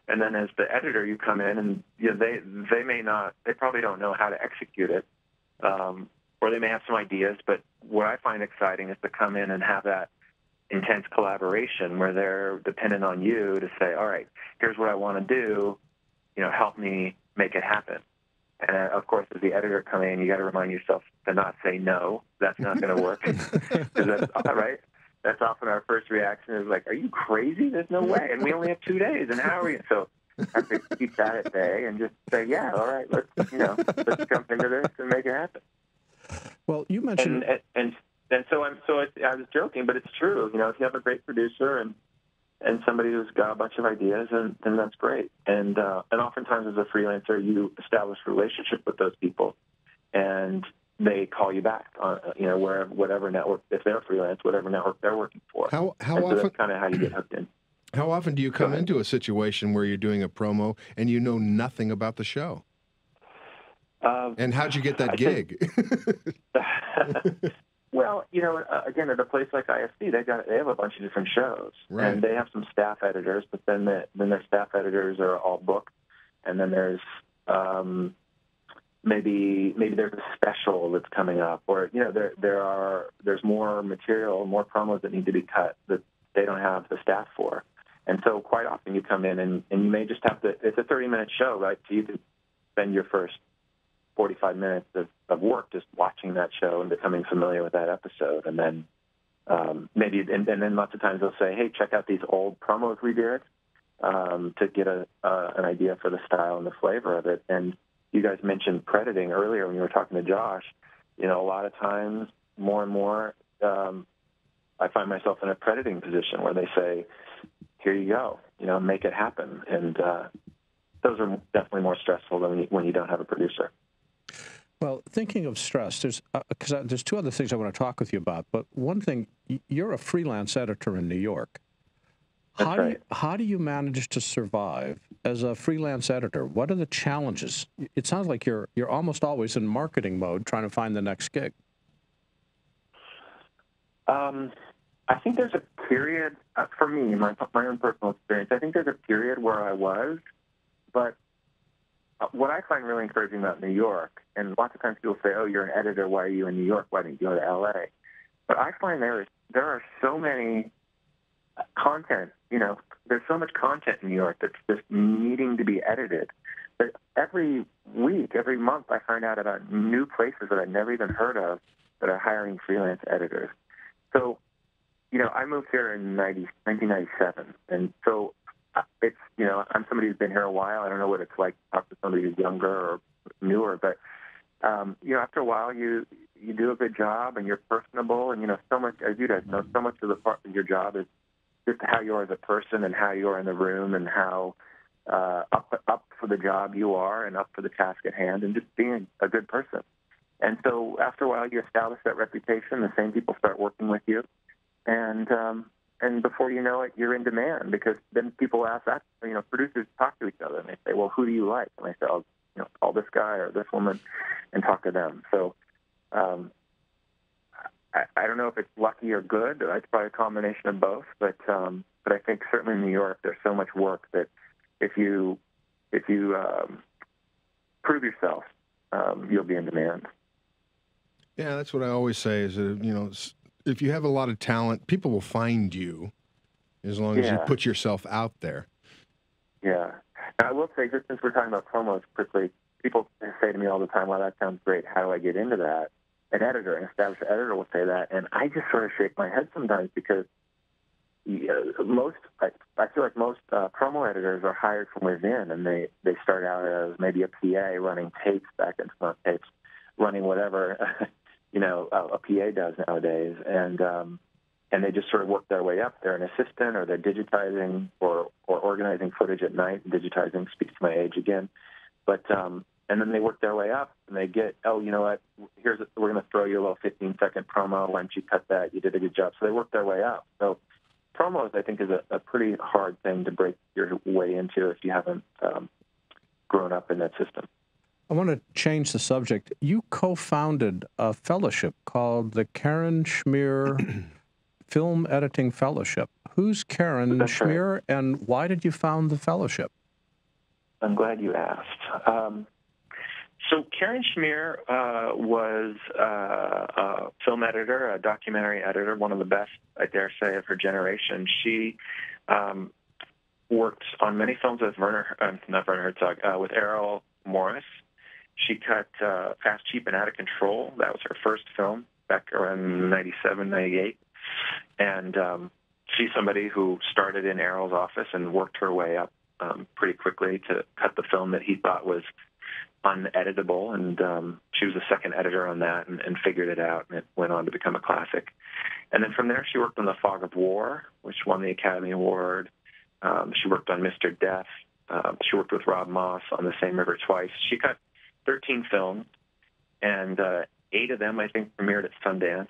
And then as the editor, you come in and they probably don't know how to execute it, or they may have some ideas. But what I find exciting is to come in and have that intense collaboration where they're dependent on you to say, all right, here's what I want to do, help me make it happen. And of course, as the editor coming in, you got to remind yourself to not say no. That's not going to work. Right? That's often our first reaction is like, are you crazy? There's no way. And we only have 2 days. And how are we? So I have to keep that at bay and just say, yeah, all right, let's jump into this and make it happen. Well, you mentioned... And so I was joking, but it's true. If you have a great producer and somebody who's got a bunch of ideas, then that's great. And oftentimes as a freelancer, you establish a relationship with those people, and they call you back on, whatever network, if they're freelance, whatever network they're working for. How so often? That's kind of how you get hooked in. How often do you come into a situation where you're doing a promo and you know nothing about the show? And how'd you get that gig? Well, again, at a place like IFC, they have a bunch of different shows, right. And they have some staff editors, but then their staff editors are all booked, and then there's maybe there's a special that's coming up, or there's more material, more promos that need to be cut that they don't have the staff for, and so quite often you come in and you may just have to. It's a 30-minute show, right? So you could spend your first 45 minutes of work just watching that show and becoming familiar with that episode. And then and then lots of times they'll say, hey, check out these old promos we did to get an idea for the style and the flavor of it. And you guys mentioned crediting earlier when you were talking to Josh. A lot of times, more and more, I find myself in a crediting position where they say, here you go, make it happen. And those are definitely more stressful than when you don't have a producer. Well, thinking of stress, there's two other things I want to talk with you about. But one thing, you're a freelance editor in New York. How do you manage to survive as a freelance editor? What are the challenges? It sounds like you're almost always in marketing mode, trying to find the next gig. I think there's a period for me, my own personal experience. I think there's a period where I was, but what I find really encouraging about New York, and lots of times people say, oh, you're an editor, why are you in New York? Why didn't you go to L.A.? But I find there are so many content, there's so much content in New York that's just needing to be edited. But every week, every month, I find out about new places that I've never even heard of that are hiring freelance editors. So, I moved here in 1997, and so it's, I'm somebody who's been here a while. I don't know what it's like to talk to somebody who's younger or newer, but, after a while, you do a good job and you're personable, and, so much, as you guys know, so much of the part of your job is just how you are as a person and how you are in the room and how up for the job you are and up for the task at hand and just being a good person. And so after a while, you establish that reputation. The same people start working with you. And before you know it, you're in demand, because then people ask that, producers talk to each other and they say, well, who do you like? And I say, oh, call this guy or this woman and talk to them. So I don't know if it's lucky or good. It's probably a combination of both. But I think certainly in New York, there's so much work that if you prove yourself, you'll be in demand. Yeah, that's what I always say is that, if you have a lot of talent, people will find you as long as you put yourself out there. Yeah. And I will say, just since we're talking about promos quickly, people say to me all the time, well, that sounds great. How do I get into that? An established editor will say that, and I just sort of shake my head sometimes because I feel like most promo editors are hired from within, and they start out as maybe a PA running tapes, back and front tapes, running whatever a PA does nowadays, and they just sort of work their way up. They're an assistant, or they're digitizing or organizing footage at night. Digitizing speaks to my age again, but and then they work their way up, and they get, oh, you know what? We're going to throw you a little 15-second promo. Why don't you cut that? You did a good job. So they work their way up. So promos, I think, is a pretty hard thing to break your way into if you haven't grown up in that system. I want to change the subject. You co-founded a fellowship called the Karen Schmeer Film Editing Fellowship. Who's Karen Schmeer, right, and why did you found the fellowship? I'm glad you asked. So Karen Schmeer was a film editor, a documentary editor, one of the best, I dare say, of her generation. She worked on many films with with Errol Morris. She cut Fast, Cheap, and Out of Control. That was her first film back around 97, 98. And she's somebody who started in Errol's office and worked her way up pretty quickly to cut the film that he thought was uneditable, and she was the second editor on that and figured it out, and it went on to become a classic. And then from there, she worked on The Fog of War, which won the Academy Award. She worked on Mr. Death. She worked with Rob Moss on The Same River Twice. She cut 13 films, and 8 of them, I think, premiered at Sundance.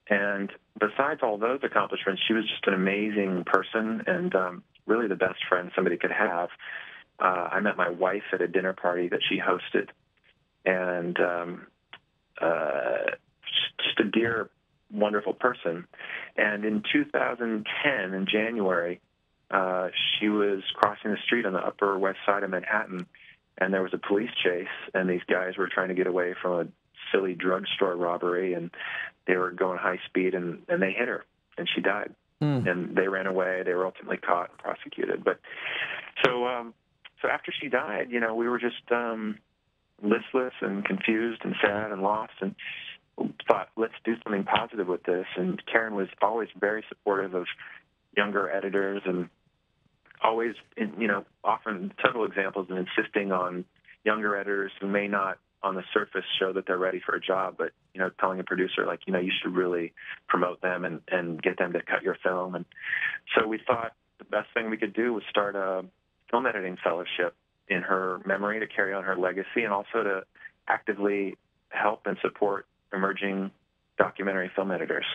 And besides all those accomplishments, she was just an amazing person and really the best friend somebody could have. I met my wife at a dinner party that she hosted, and just a dear, wonderful person. And in 2010, in January, she was crossing the street on the Upper West Side of Manhattan, and there was a police chase, and these guys were trying to get away from a silly drugstore robbery, and they were going high speed, and they hit her, and she died. And they ran away. They were ultimately caught and prosecuted. But so after she died, we were just listless and confused and sad and lost, and thought, let's do something positive with this. And Karen was always very supportive of younger editors, and always, often several examples of insisting on younger editors who may not on the surface show that they're ready for a job, but, telling a producer, like, you should really promote them and get them to cut your film. And so we thought the best thing we could do was start a film editing fellowship in her memory to carry on her legacy, and also to actively help and support emerging documentary film editors.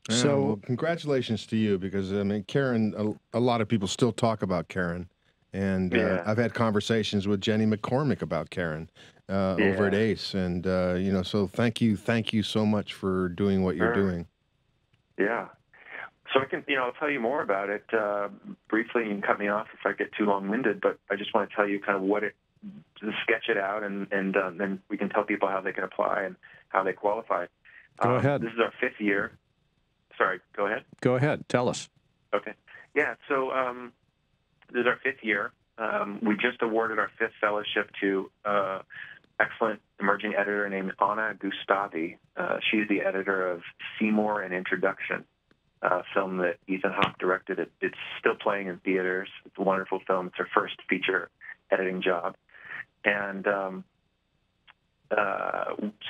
So, well, congratulations to you, because Karen, a lot of people still talk about Karen, and I've had conversations with Jenny McCormick about Karen over at ACE, and so thank you so much for doing what you're doing. Yeah. So I can, I'll tell you more about it briefly. You can cut me off if I get too long-winded, but I just want to tell you kind of to sketch it out, and then we can tell people how they can apply and how they qualify. Go ahead. This is our 5th year. Sorry, go ahead. Go ahead. Tell us. Okay. Yeah, so this is our 5th year. We just awarded our 5th fellowship to excellent emerging editor named Anna Gustavi. She's the editor of Seymour and Introduction, a film that Ethan Hawke directed. It's still playing in theaters. It's a wonderful film. It's her first feature editing job. And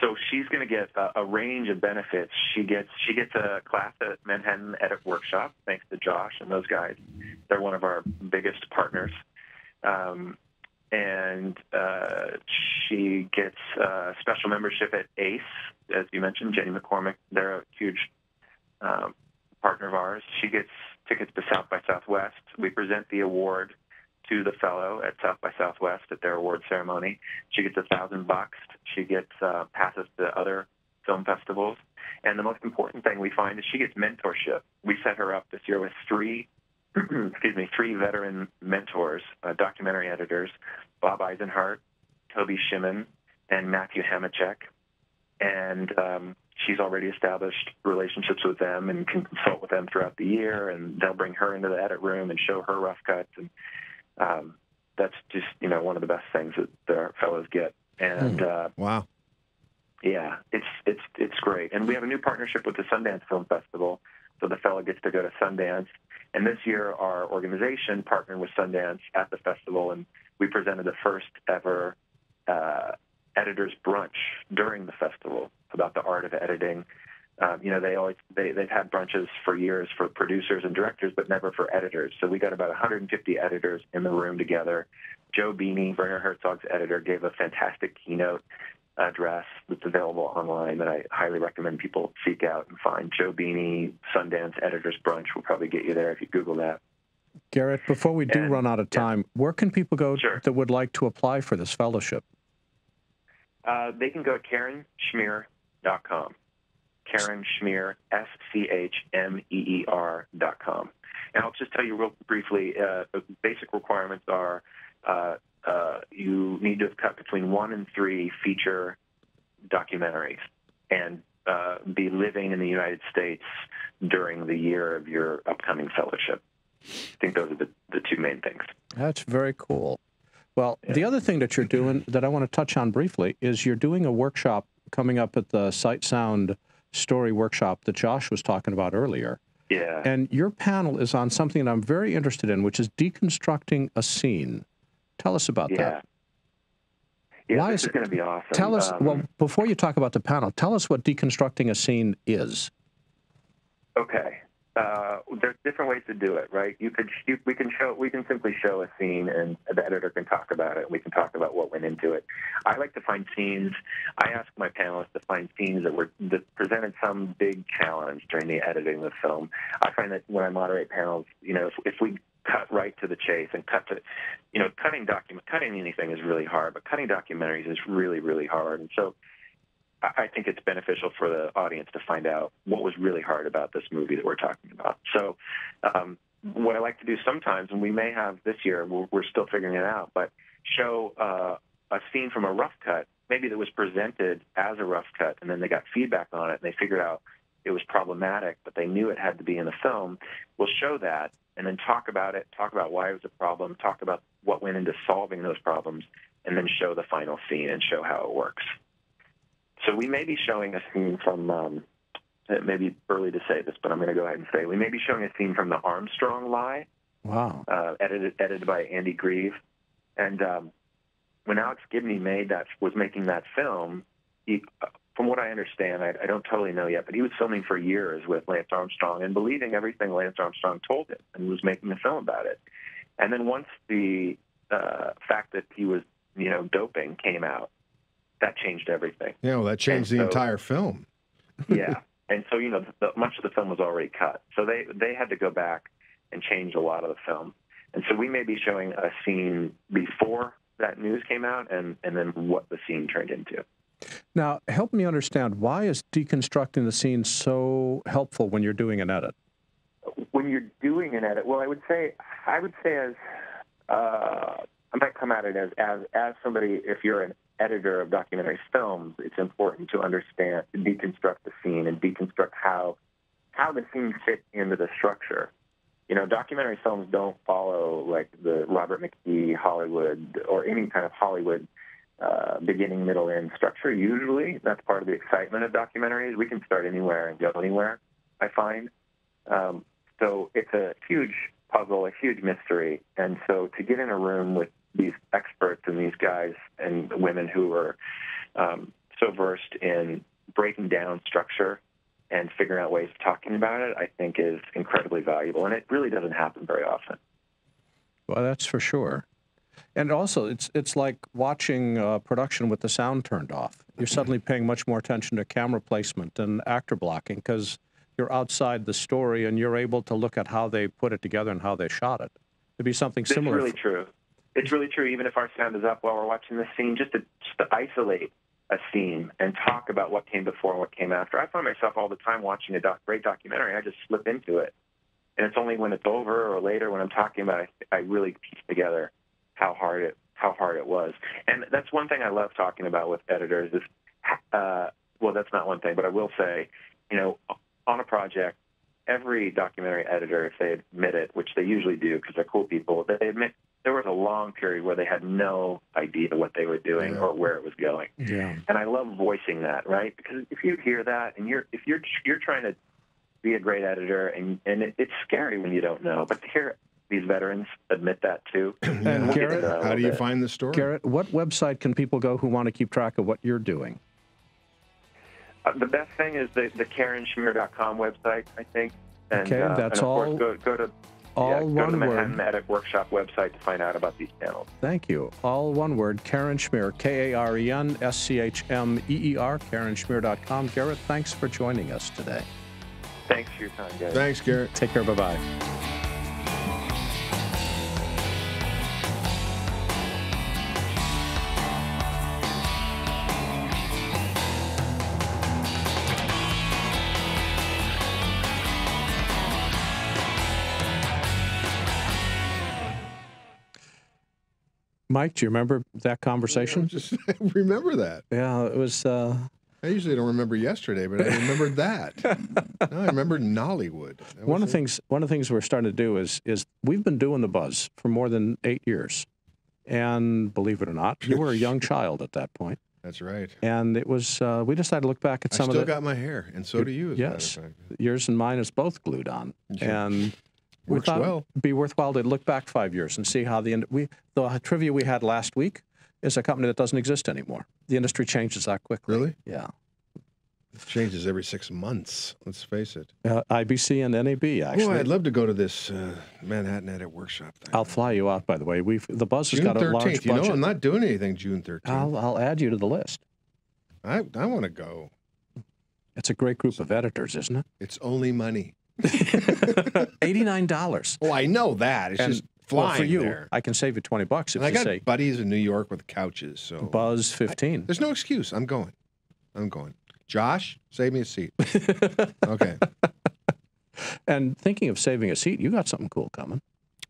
so she's going to get a range of benefits. She gets a class at Manhattan Edit Workshop, thanks to Josh and those guys. They're one of our biggest partners. And she gets special membership at ACE, as you mentioned, Jenny McCormick. They're a huge partner of ours. She gets tickets to South by Southwest. We present the award to the fellow at South by Southwest at their award ceremony. She gets $1,000. She gets passes to other film festivals. And the most important thing we find is she gets mentorship. We set her up this year with three veteran mentors, documentary editors, Bob Eisenhart, Toby Shimon, and Matthew Hamachek. And she's already established relationships with them and can consult with them throughout the year, and they'll bring her into the edit room and show her rough cuts. And that's just, one of the best things that our fellows get. And wow. Yeah, it's great. And we have a new partnership with the Sundance Film Festival So the fellow gets to go to Sundance. And this year, our organization partnered with Sundance at the festival, and we presented the first ever editors brunch during the festival about the art of editing. They've had brunches for years for producers and directors, but never for editors. So we got about 150 editors in the room together. Joe Beanie, Werner Herzog's editor, gave a fantastic keynote address that's available online that I highly recommend people seek out and find. Joe Beanie, Sundance Editors Brunch will probably get you there if you Google that. Garrett, before we do run out of time, where can people go that would like to apply for this fellowship? They can go to KarenSchmeer.com. Karen Schmeer, SCHMEER.com. And I'll just tell you real briefly, the basic requirements are you need to have cut between 1 and 3 feature documentaries and be living in the United States during the year of your upcoming fellowship. I think those are the 2 main things. That's very cool. Well, the other thing that you're doing that I want to touch on briefly is you're doing a workshop coming up at the Sight Sound Story workshop that Josh was talking about earlier. Yeah. And your panel is on something that I'm very interested in, which is deconstructing a scene. Tell us about that. Yeah, Why this is going to be awesome. Tell us, well, before you talk about the panel, tell us what deconstructing a scene is. Okay. There's different ways to do it, right? We can simply show a scene, and the editor can talk about it. We can talk about what went into it. I like to find scenes. I ask my panelists to find scenes that presented some big challenge during the editing of the film. I find that when I moderate panels, if we cut right to the chase and cutting anything is really hard, but cutting documentaries is really, really hard. And so I think it's beneficial for the audience to find out what was really hard about this movie that we're talking about. So what I like to do sometimes, and we may have this year, we're still figuring it out, but show a scene from a rough cut, maybe that was presented as a rough cut, and then they got feedback on it, and they figured out it was problematic, but they knew it had to be in the film. We'll show that, and then talk about it, talk about why it was a problem, talk about what went into solving those problems, and then show the final scene and show how it works. So we may be showing a scene from, it may be early to say this, but I'm going to go ahead and say, we may be showing a scene from the Armstrong Lie. Wow. Edited by Andy Grieve. And when Alex Gibney was making that film, he, from what I understand, I don't totally know yet, but he was filming for years with Lance Armstrong and believing everything Lance Armstrong told him, and was making a film about it. And then once the fact that he was, doping came out, that changed everything. Yeah, well, that changed the entire film. Yeah. And so, much of the film was already cut. So they had to go back and change a lot of the film. And so we may be showing a scene before that news came out and then what the scene turned into. Now, help me understand, why is deconstructing the scene so helpful when you're doing an edit? When you're doing an edit, well, I would say as I might come at it as somebody, if you're an editor of documentary films, it's important to understand, to deconstruct the scene and deconstruct how the scene fits into the structure. Documentary films don't follow like the Robert McKee Hollywood or any kind of Hollywood beginning, middle, end structure. Usually, that's part of the excitement of documentaries. We can start anywhere and go anywhere, I find. So it's a huge puzzle, a huge mystery. And so to get in a room with these experts and these guys and women who are so versed in breaking down structure and figuring out ways of talking about it, I think is incredibly valuable. And it really doesn't happen very often. Well, that's for sure. And also, it's like watching production with the sound turned off. You're suddenly paying much more attention to camera placement and actor blocking because you're outside the story and you're able to look at how they put it together and how they shot it. It'd be something similar. It's really true. It's really true, even if our sound is up while we're watching the scene, just to isolate a scene and talk about what came before and what came after. I find myself all the time watching a great documentary. I just slip into it. And it's only when it's over or later when I'm talking about it, I really piece together how hard it was. And that's one thing I love talking about with editors is, well, that's not one thing, but I will say, on a project, every documentary editor, if they admit it, which they usually do because they're cool people, they admit there was a long period where they had no idea what they were doing or where it was going. Yeah. And I love voicing that, right? Because if you hear that and if you're trying to be a great editor, and it's scary when you don't know. But to hear these veterans admit that too. And Garrett, how do you find the story? Garrett, what website can people go who want to keep track of what you're doing? The best thing is the KarenSchmeer.com website, I think. And, okay, that's and of all. Course, go to all go one to the word. Manhattan Edit Workshop website to find out about these panels. Thank you. All one word. Karen Schmeer, KarenSchmeer, KarenSchmeer.com. Garrett, thanks for joining us today. Thanks for your time, guys. Thanks, Garrett. Take care. Bye-bye. Mike, do you remember that conversation? I remember that. Yeah, it was... I usually don't remember yesterday, but I remembered that. No, I remembered Nollywood. One of the things we're starting to do is we've been doing the Buzz for more than 8 years. And believe it or not, you were a young child at that point. That's right. And it was, we decided to look back at some of the... I still got my hair, and so do you, as yes, a matter of fact. yours and mine is both glued on. And we Works thought well. it'd be worthwhile to look back 5 years and see how the trivia we had last week is a company that doesn't exist anymore. The industry changes that quickly. Really? Yeah. It changes every 6 months, let's face it. IBC and NAB, actually. Oh, I'd love to go to this Manhattan Edit Workshop thing. I'll fly you out, by the way. The Buzz has June got a 13th. large budget. You know, I'm not doing anything June 13th. I'll add you to the list. I want to go. It's a great group of editors, isn't it? It's only money. $89. Oh, I know that. It's just flying well, for you, there. I can save you 20 bucks if And I you got say buddies in New York with couches. So Buzz 15. there's no excuse. I'm going. Josh, save me a seat. Okay. And thinking of saving a seat, you got something cool coming.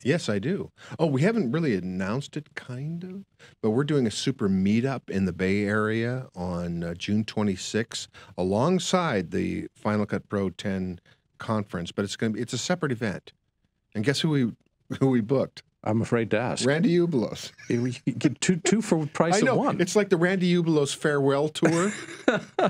Yes, I do. Oh, we haven't really announced it, kind of, but we're doing a super meetup in the Bay Area on June 26th, alongside the Final Cut Pro 10 conference. But it's a separate event. And guess who we booked? I'm afraid to ask. Randy Ubelos. You get two for price I know. of one. It's like the Randy Ubelos farewell tour.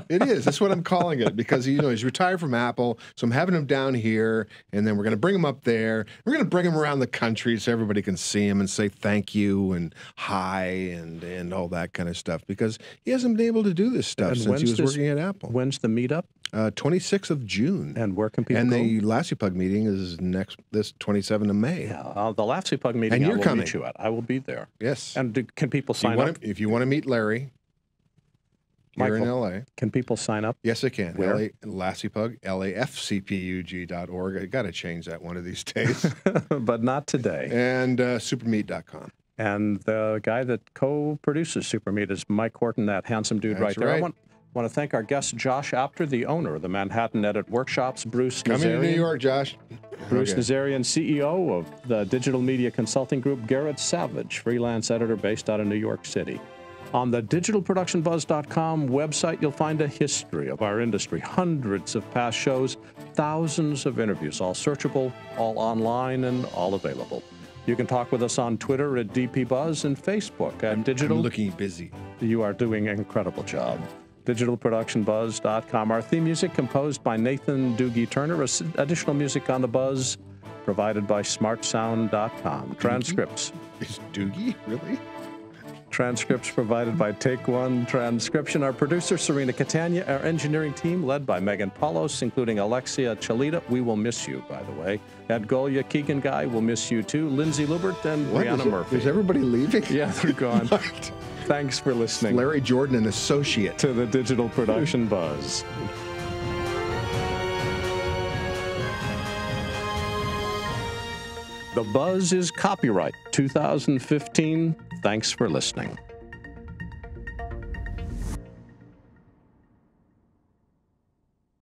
It is. That's what I'm calling it because, he's retired from Apple. So I'm having him down here, and then we're going to bring him up there. We're going to bring him around the country so everybody can see him and say thank you and hi and all that kind of stuff because he hasn't been able to do this stuff since he was working at Apple. When's the meetup? 26th of June. And where can people And go? the LASIPUG meeting is this 27th of May. Yeah, the LASIPUG meeting And you're I will coming. meet you at. I will be there. Yes. And can people sign up? If you want to meet Larry here in L.A., can people sign up? yes, they can. Where? LASIPUG, LAFCPUG.org. I got to change that one of these days. But not today. And supermeet.com. And the guy that co-produces Supermeet is Mike Horton, that handsome dude right That's there. right. I want to thank our guest, Josh Apter, the owner of the Manhattan Edit Workshops, Bruce Coming to New Nazarian. York, Josh. Bruce Okay. Nazarian, CEO of the digital media consulting group, Garrett Savage, freelance editor based out of New York City. On the digitalproductionbuzz.com website, you'll find a history of our industry, hundreds of past shows, thousands of interviews, all searchable, all online, and all available. You can talk with us on Twitter at DPBuzz and Facebook at Digital. I'm looking busy. You are doing an incredible job. digitalproductionbuzz.com. Our theme music composed by Nathan Doogie Turner. Additional music on the Buzz provided by smartsound.com. Transcripts. Is Doogie? Really? Transcripts provided by Take One Transcription. Our producer, Serena Catania. Our engineering team, led by Megan Paulos, including Alexia Chalita. We will miss you, by the way. Ed Golia, Keegan Guy, will miss you too. Lindsay Lubert and Brianna Murphy. Is everybody leaving? Yeah, they're gone. What? Thanks for listening Larry Jordan, an associate. to the Digital Production Buzz. The Buzz is copyright 2015. Thanks for listening.